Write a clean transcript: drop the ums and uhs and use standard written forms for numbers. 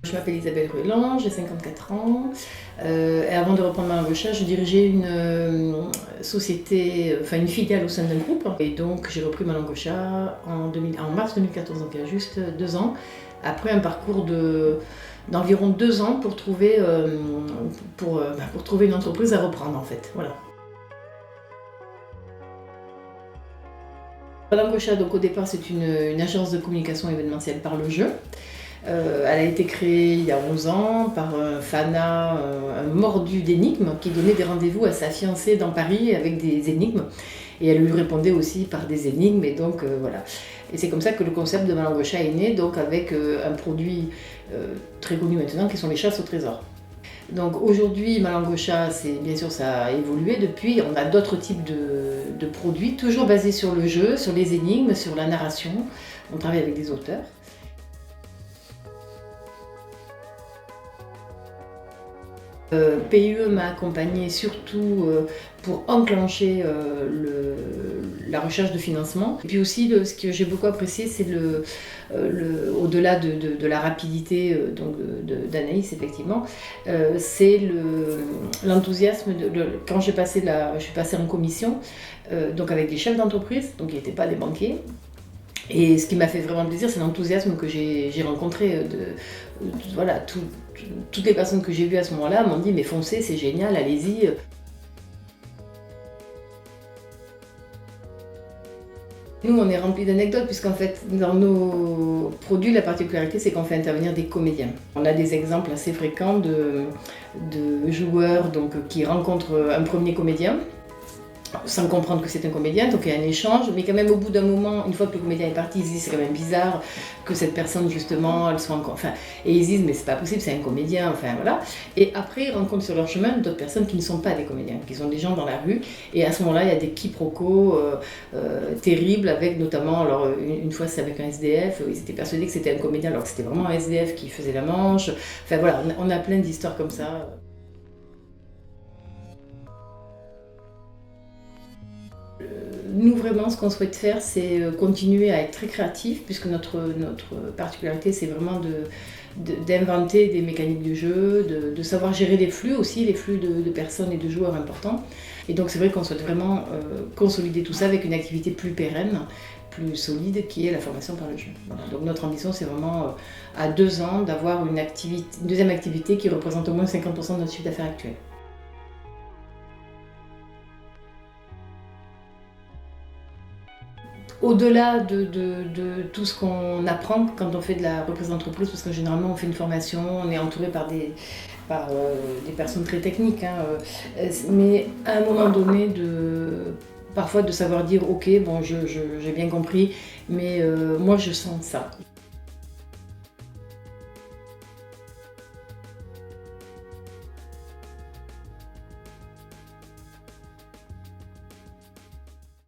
Je m'appelle Isabelle Ruelland, j'ai 54 ans. Et avant de reprendre Malangocha, je dirigeais une société, enfin une filiale au sein d'un groupe. Et donc j'ai repris Malangocha en mars 2014, donc il y a juste 2 ans, après un parcours d'environ 2 ans pour trouver une entreprise à reprendre en fait. Voilà. Malangocha, donc au départ, c'est une agence de communication événementielle par le jeu. Elle a été créée il y a 11 ans par un fanat, un mordu d'énigmes qui donnait des rendez-vous à sa fiancée dans Paris avec des énigmes. Et elle lui répondait aussi par des énigmes, et donc voilà. Et c'est comme ça que le concept de Malangocha est né, donc avec un produit très connu maintenant qui sont les chasses au trésor. Donc aujourd'hui, Malangocha, bien sûr, ça a évolué depuis. On a d'autres types de produits, toujours basés sur le jeu, sur les énigmes, sur la narration. On travaille avec des auteurs. PIE m'a accompagnée surtout pour enclencher la recherche de financement. Et puis aussi, ce que j'ai beaucoup apprécié, c'est au-delà de la rapidité d'Anaïs, effectivement, c'est l'enthousiasme. Quand je suis passée en commission, donc avec des chefs d'entreprise, donc qui n'étaient pas des banquiers. Et ce qui m'a fait vraiment plaisir, c'est l'enthousiasme que j'ai rencontré. Voilà, toutes les personnes que j'ai vues à ce moment-là m'ont dit « mais foncez, c'est génial, allez-y ». Nous, on est remplis d'anecdotes, puisqu'en fait, dans nos produits, la particularité, c'est qu'on fait intervenir des comédiens. On a des exemples assez fréquents de joueurs qui rencontrent un premier comédien, sans comprendre que c'est un comédien, donc il y a un échange, mais quand même au bout d'un moment, une fois que le comédien est parti, ils se disent c'est quand même bizarre que cette personne justement, elle soit encore... et ils se disent mais c'est pas possible, c'est un comédien, enfin voilà. Et après ils rencontrent sur leur chemin d'autres personnes qui ne sont pas des comédiens, qui sont des gens dans la rue, et à ce moment-là il y a des quiproquos terribles avec notamment, alors une fois c'est avec un SDF, ils étaient persuadés que c'était un comédien alors que c'était vraiment un SDF qui faisait la manche, enfin voilà, on a plein d'histoires comme ça. Nous, vraiment, ce qu'on souhaite faire, c'est continuer à être très créatif, puisque notre particularité, c'est vraiment d'inventer des mécaniques du jeu, de savoir gérer les flux aussi, les flux de personnes et de joueurs importants. Et donc, c'est vrai qu'on souhaite vraiment consolider tout ça avec une activité plus pérenne, plus solide, qui est la formation par le jeu. Voilà. Donc, notre ambition, c'est vraiment, à 2 ans, d'avoir une deuxième activité qui représente au moins 50% de notre chiffre d'affaires actuel. Au-delà de tout ce qu'on apprend quand on fait de la reprise d'entreprise, parce que généralement on fait une formation, on est entouré par des personnes très techniques, hein, mais à un moment donné, parfois de savoir dire ok, bon j'ai bien compris, mais moi je sens ça.